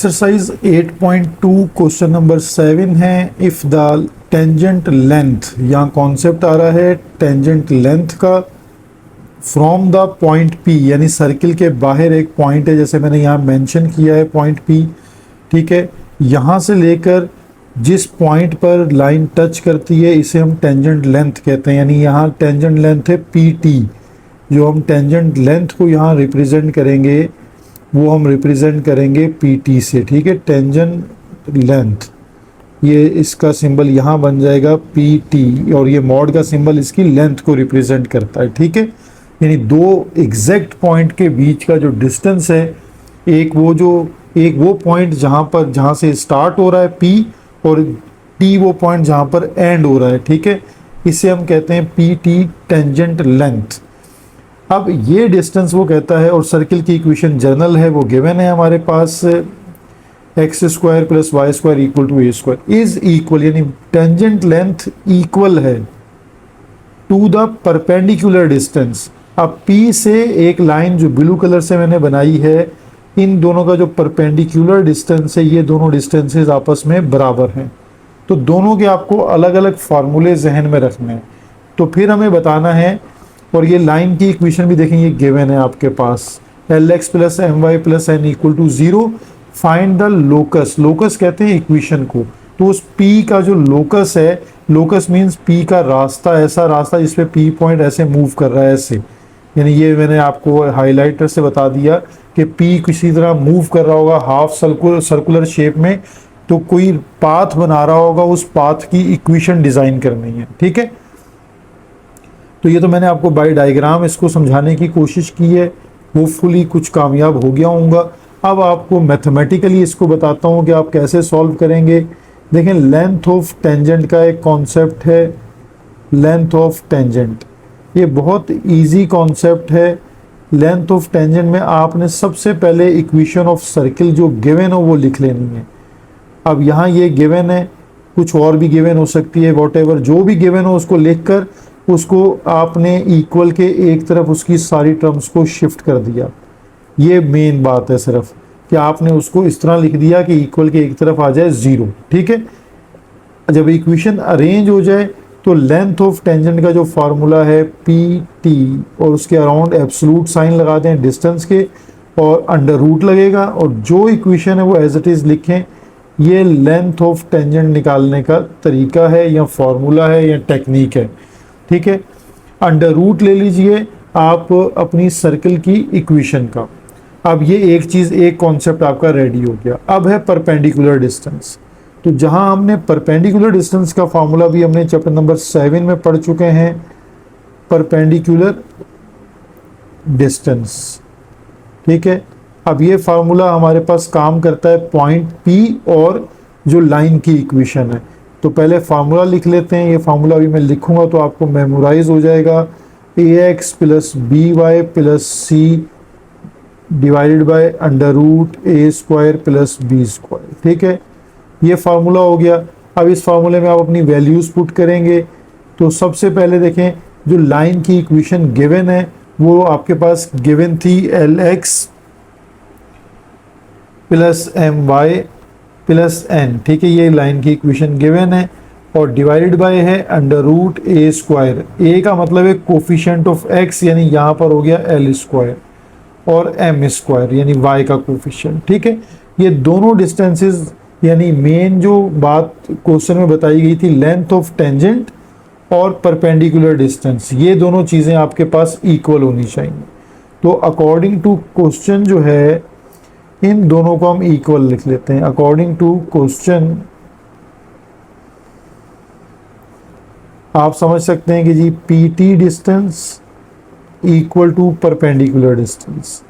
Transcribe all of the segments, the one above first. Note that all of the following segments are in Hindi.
एक्सरसाइज 8.2 क्वेश्चन नंबर 7 है। इफ द टेंजेंट लेंथ, यहाँ कॉन्सेप्ट आ रहा है टेंजेंट लेंथ का फ्रॉम द पॉइंट पी, यानी सर्किल के बाहर एक पॉइंट है, जैसे मैंने यहाँ मेंशन किया है पॉइंट पी। ठीक है, यहाँ से लेकर जिस पॉइंट पर लाइन टच करती है इसे हम टेंजेंट लेंथ कहते हैं। यानी यहाँ टेंजेंट लेंथ है पी टी। जो हम टेंजेंट लेंथ को यहाँ रिप्रेजेंट करेंगे वो हम रिप्रेजेंट करेंगे पी टी से। ठीक है, टेंजेंट लेंथ, ये इसका सिंबल यहाँ बन जाएगा पी टी, और ये मॉड का सिंबल इसकी लेंथ को रिप्रेजेंट करता है। ठीक है, यानी दो एग्जैक्ट पॉइंट के बीच का जो डिस्टेंस है, एक वो पॉइंट जहाँ से स्टार्ट हो रहा है पी, और टी वो पॉइंट जहाँ पर एंड हो रहा है। ठीक है, इसे हम कहते हैं पी टी टेंजेंट लेंथ। अब ये डिस्टेंस वो कहता है, और सर्किल की इक्वेशन जनरल है, वो गिवन है हमारे पास, x square plus Y square equal to a square is equal, यानी टेंजेंट लेंथ इक्वल है टू द परपेंडिकुलर डिस्टेंस। अब P से एक लाइन जो ब्लू कलर से मैंने बनाई है, इन दोनों का जो परपेंडिकुलर डिस्टेंस है, ये दोनों डिस्टेंसेस आपस में बराबर हैं। तो दोनों के आपको अलग अलग फार्मूले जहन में रखने हैं। तो फिर हमें बताना है, और ये लाइन की इक्वेशन भी देखेंगे गिवन है आपके पास, l x plus M Y plus n equal to 0, find the locus. Locus कहते हैं इक्वेशन को। तो उस P का जो लोकस है, लोकस मीन्स P का रास्ता, ऐसा रास्ता जिसपे P पॉइंट ऐसे मूव कर रहा है, ऐसे, यानी ये मैंने आपको हाईलाइटर से बता दिया कि P किसी तरह मूव कर रहा होगा हाफ सर्कुलर शेप में, तो कोई पाथ बना रहा होगा, उस पाथ की इक्वेशन डिजाइन करनी है। ठीक है, तो ये तो मैंने आपको बाय डायग्राम इसको समझाने की कोशिश की है, होपफुली कुछ कामयाब हो गया होऊंगा। अब आपको मैथमेटिकली इसको बताता हूँ कि आप कैसे सॉल्व करेंगे। देखें, लेंथ ऑफ टेंजेंट का एक कॉन्सेप्ट है, लेंथ ऑफ टेंजेंट। ये बहुत इजी कॉन्सेप्ट है। लेंथ ऑफ टेंजेंट में आपने सबसे पहले इक्वेशन ऑफ सर्किल जो गिवन हो वो लिख लेनी है। अब यहाँ ये गिवन है, कुछ और भी गिवन हो सकती है, वॉटेवर जो भी गिवन हो उसको लिखकर उसको आपने इक्वल के एक तरफ उसकी सारी टर्म्स को शिफ्ट कर दिया। ये मेन बात है सिर्फ, कि आपने उसको इस तरह लिख दिया कि इक्वल के एक तरफ आ जाए 0। ठीक है, जब इक्वेशन अरेंज हो जाए तो लेंथ ऑफ टेंजेंट का जो फार्मूला है पी टी, और उसके अराउंड एब्सोल्यूट साइन लगा दें डिस्टेंस के, और अंडर रूट लगेगा, और जो इक्वेशन है वो एज इट इज़ लिखें। ये लेंथ ऑफ टेंजेंट निकालने का तरीका है, या फार्मूला है, या टेक्निक है। ठीक है, अंडर रूट ले लीजिए आप अपनी सर्किल की इक्वेशन का। अब ये एक कॉन्सेप्ट आपका रेडी हो गया। अब है परपेंडिकुलर डिस्टेंस। तो जहां हमने परपेंडिकुलर डिस्टेंस का फार्मूला भी हमने चैप्टर नंबर 7 में पढ़ चुके हैं, परपेंडिकुलर डिस्टेंस। ठीक है, अब ये फार्मूला हमारे पास काम करता है पॉइंट P और जो लाइन की इक्वेशन है। तो पहले फार्मूला लिख लेते हैं। ये फार्मूला अभी मैं लिखूंगा तो आपको मेमोराइज हो जाएगा, ax plus B Y plus C divided by under root A square plus B square. ठीक है, ये फार्मूला हो गया। अब इस फार्मूले में आप अपनी वैल्यूज़ पुट करेंगे। तो सबसे पहले देखें, जो लाइन की इक्वेशन गिवन है वो आपके पास गिवन थी L x plus M Y plus N. ठीक है, ये लाइन की इक्वेशन गिवन है, और डिवाइडेड बाय है under root A square. A का मतलब है कोफिशिएंट ऑफ एक्स, यानी यहाँ पर हो गया एल स्क्वायर, और एम स्क्वायर यानी वाई का कोफिशिएंट। ठीक है, ये दोनों डिस्टेंसेस, यानी मेन जो बात क्वेश्चन में बताई गई थी लेंथ ऑफ टेंजेंट और परपेंडिकुलर डिस्टेंस, ये दोनों चीज़ें आपके पास इक्वल होनी चाहिए। तो अकॉर्डिंग टू क्वेश्चन जो है, इन दोनों को हम इक्वल लिख लेते हैं। अकॉर्डिंग टू क्वेश्चन आप समझ सकते हैं कि जी P T distance equal to perpendicular distance,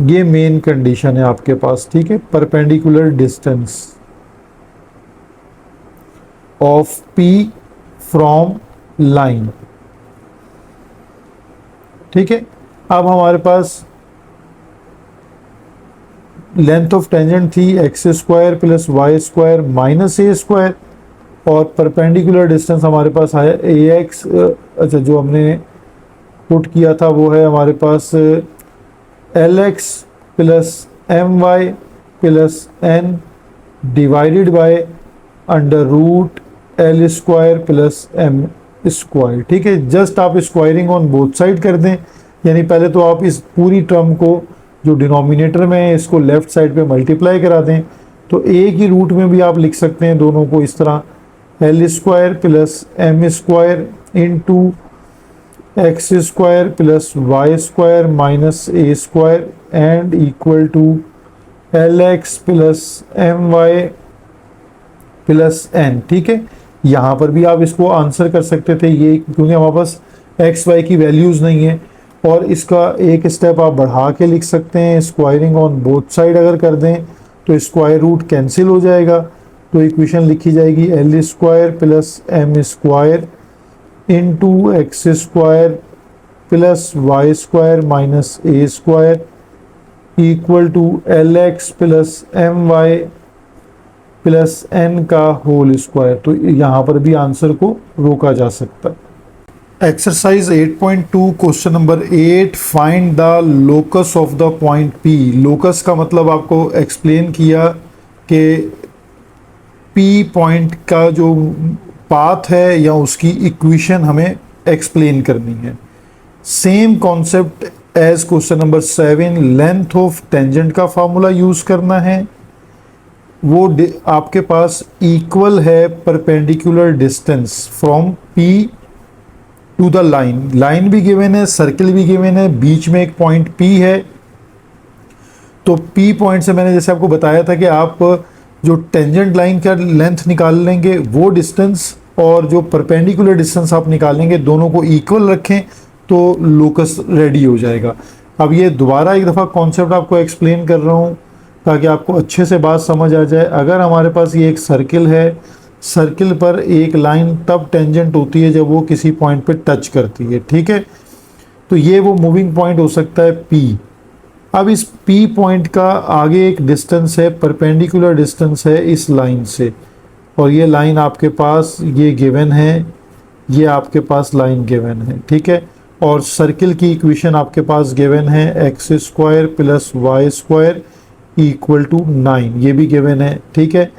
ये मेन कंडीशन है आपके पास। ठीक है, perpendicular distance of P from line. ठीक है, अब हमारे पास लेंथ ऑफ टेंजेंट थी x square plus Y square minus ए स्क्वायर, और परपेंडिकुलर डिस्टेंस हमारे पास आया ए एक्स। अच्छा, जो हमने पुट किया था वो है हमारे पास l x plus M Y plus n divided by under root l square plus M square. ठीक है, जस्ट आप स्क्वायरिंग ऑन बोथ साइड कर दें, यानी पहले तो आप इस पूरी टर्म को जो डिनोमिनेटर में है इसको लेफ्ट साइड पे मल्टीप्लाई करा दें, तो एक ही रूट में भी आप लिख सकते हैं दोनों को इस तरह, L square plus M square into X square plus Y square minus A square and equal to L x plus M Y plus N. ठीक है, यहाँ पर भी आप इसको आंसर कर सकते थे, ये क्योंकि हमारे पास एक्स वाई की वैल्यूज़ नहीं है, और इसका एक स्टेप आप बढ़ा के लिख सकते हैं, स्क्वायरिंग ऑन बोथ साइड अगर कर दें तो स्क्वायर रूट कैंसिल हो जाएगा, तो इक्वेशन लिखी जाएगी L square plus M square into X square plus Y square minus A square equal to L x plus M Y plus N का होल स्क्वायर। तो यहाँ पर भी आंसर को रोका जा सकता है। Exercise 8.2 question number 8, find the locus of the point P। Locus का मतलब आपको एक्सप्लेन किया कि P पॉइंट का जो पाथ है या उसकी इक्वेशन हमें एक्सप्लेन करनी है। Same concept as question number 7, length of tangent का फार्मूला यूज करना है। वो आपके पास इक्वल है perpendicular distance from P to the line. Line भी गिवन है, सर्किल भी गिवन है, बीच में एक पॉइंट P है। तो P पॉइंट से मैंने जैसे आपको बताया था कि आप जो टेंजेंट लाइन का लेंथ निकाल लेंगे वो डिस्टेंस, और जो परपेंडिकुलर डिस्टेंस आप निकालेंगे दोनों को इक्वल रखें तो लोकस रेडी हो जाएगा। अब ये दोबारा एक दफ़ा कॉन्सेप्ट आपको एक्सप्लेन कर रहा हूँ ताकि आपको अच्छे से बात समझ आ जाए। अगर हमारे पास ये एक सर्किल है, सर्किल पर एक लाइन तब टेंजेंट होती है जब वो किसी पॉइंट पे टच करती है। ठीक है, तो ये वो मूविंग पॉइंट हो सकता है P। अब इस P पॉइंट का आगे एक डिस्टेंस है, परपेंडिकुलर डिस्टेंस है इस लाइन से, और ये लाइन आपके पास ये गिवन है, ये आपके पास लाइन गिवन है। ठीक है, और सर्किल की इक्वेशन आपके पास गिवन है X square plus Y square equal to 9, ये भी गिवन है। ठीक है,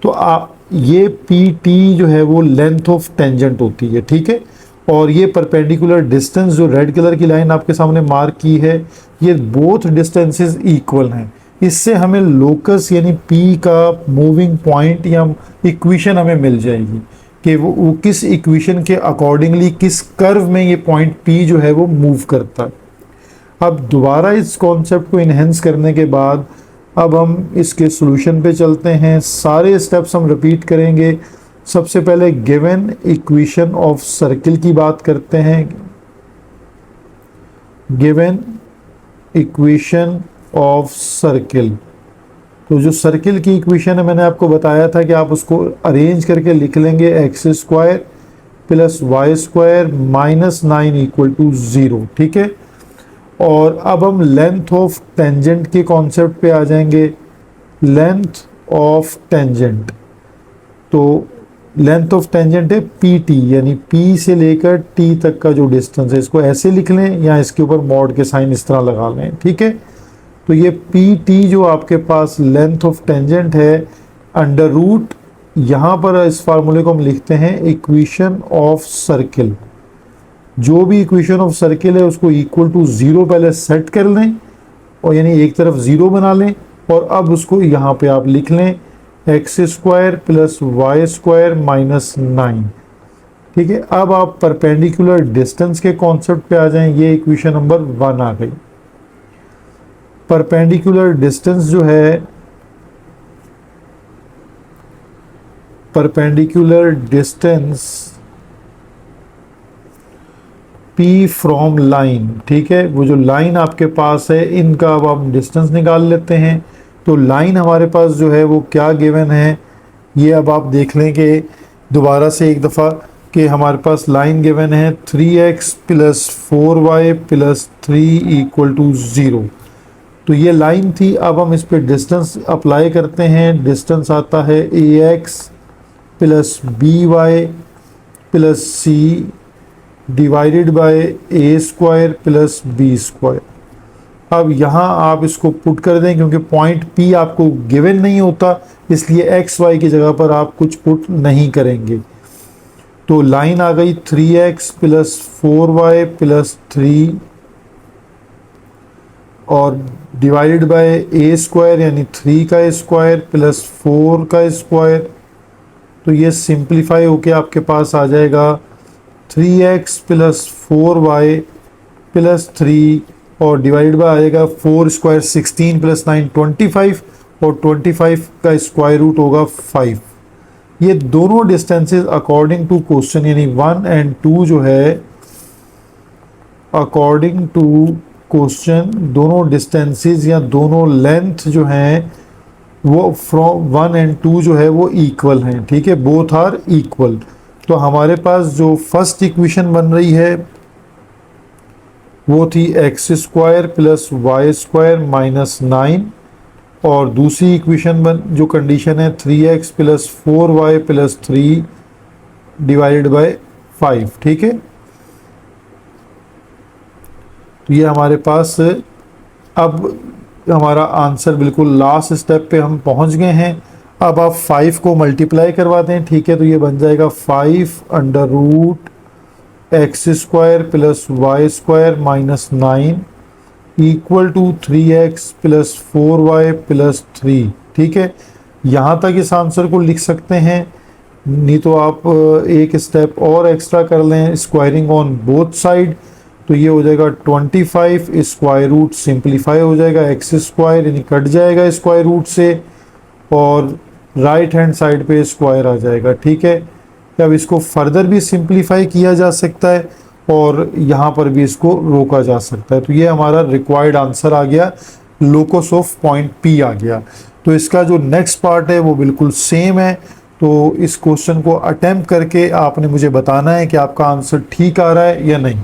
तो ये पी टी जो है वो लेंथ ऑफ टेंजेंट होती है। ठीक है, और ये परपेंडिकुलर डिस्टेंस जो रेड कलर की लाइन आपके सामने मार्क की है, ये बोथ डिस्टेंसेस इक्वल हैं। इससे हमें लोकस यानी पी का मूविंग पॉइंट या इक्वेशन हमें मिल जाएगी कि वो किस इक्वेशन के अकॉर्डिंगली किस कर्व में ये पॉइंट पी जो है वो मूव करता है। अब दोबारा इस कॉन्सेप्ट को इन्हेंस करने के बाद अब हम इसके सॉल्यूशन पे चलते हैं। सारे स्टेप्स हम रिपीट करेंगे। सबसे पहले गिवन इक्वेशन ऑफ सर्किल की बात करते हैं। गिवन इक्वेशन ऑफ सर्किल, तो जो सर्किल की इक्वेशन है मैंने आपको बताया था कि आप उसको अरेंज करके लिख लेंगे X square plus Y square minus 9 equal to 0। ठीक है, और अब हम लेंथ ऑफ टेंजेंट के कॉन्सेप्ट पे आ जाएंगे। लेंथ ऑफ टेंजेंट, तो लेंथ ऑफ टेंजेंट है पी टी, यानी पी से लेकर टी तक का जो डिस्टेंस है, इसको ऐसे लिख लें या इसके ऊपर मॉड के साइन इस तरह लगा लें। ठीक है, तो ये पी टी जो आपके पास लेंथ ऑफ टेंजेंट है अंडर रूट, यहाँ पर इस फार्मूले को हम लिखते हैं इक्वेशन ऑफ सर्किल। जो भी इक्वेशन ऑफ सर्किल है उसको इक्वल टू 0 पहले सेट कर लें, और यानी एक तरफ 0 बना लें, और अब उसको यहाँ पे आप लिख लें X square plus Y square minus 9। ठीक है, अब आप परपेंडिकुलर डिस्टेंस के कॉन्सेप्ट पे आ जाएं। ये इक्वेशन नंबर 1 आ गई। परपेंडिकुलर डिस्टेंस जो है, perpendicular distance P from line. ठीक है, वो जो लाइन आपके पास है इनका अब हम डिस्टेंस निकाल लेते हैं। तो लाइन हमारे पास जो है वो क्या गिवन है, ये अब आप देख लें कि दोबारा से एक दफ़ा कि हमारे पास लाइन गिवन है 3x plus 4y plus 3 equal to 0। तो ये लाइन थी। अब हम इस पर डिस्टेंस अप्लाई करते हैं। डिस्टेंस आता है ax plus by plus c divided by a square plus b square. अब यहाँ आप इसको पुट कर दें, क्योंकि पॉइंट P आपको गिवन नहीं होता, इसलिए एक्स वाई की जगह पर आप कुछ पुट नहीं करेंगे। तो लाइन आ गई 3x प्लस 4y प्लस 3 और डिवाइडेड बाय ए स्क्वायर यानी 3 का स्क्वायर प्लस 4 का स्क्वायर। तो ये सिंप्लीफाई होके आपके पास आ जाएगा 3x प्लस 4y प्लस 3 और डिवाइड बाय आएगा 4 स्क्वायर 16 प्लस 9 25 और 25 का स्क्वायर रूट होगा 5। ये दोनों डिस्टेंसेस अकॉर्डिंग टू क्वेश्चन यानी 1 एंड 2 जो है, अकॉर्डिंग टू क्वेश्चन दोनों डिस्टेंसेस या दोनों लेंथ जो हैं वो फ्रॉम 1 एंड 2 जो है वो इक्वल हैं, ठीक है, बोथ आर इक्वल। तो हमारे पास जो फर्स्ट इक्वेशन बन रही है वो थी x square plus Y square minus 9 और दूसरी इक्वेशन जो कंडीशन है 3x plus 4y plus 3 divided by 5, ठीक है। तो ये हमारे पास अब हमारा आंसर बिल्कुल लास्ट स्टेप पे हम पहुंच गए हैं। अब आप 5 को मल्टीप्लाई करवा दें, ठीक है, तो ये बन जाएगा 5 under root X square plus Y square minus 9 equal to 3x plus 4y plus 3, ठीक है। यहाँ तक इस आंसर को लिख सकते हैं, नहीं तो आप एक स्टेप और एक्स्ट्रा कर लें, स्क्वायरिंग ऑन बोथ साइड। तो ये हो जाएगा 25 स्क्वायर रूट सिंप्लीफाई हो जाएगा एक्स स्क्वायर यानी कट जाएगा स्क्वायर रूट से और राइट हैंड साइड पे स्क्वायर आ जाएगा, ठीक है। अब इसको फर्दर भी सिंप्लीफाई किया जा सकता है और यहाँ पर भी इसको रोका जा सकता है। तो ये हमारा रिक्वायर्ड आंसर आ गया, लोकस ऑफ पॉइंट P आ गया। तो इसका जो नेक्स्ट पार्ट है वो बिल्कुल सेम है। तो इस क्वेश्चन को अटेम्प्ट करके आपने मुझे बताना है कि आपका आंसर ठीक आ रहा है या नहीं।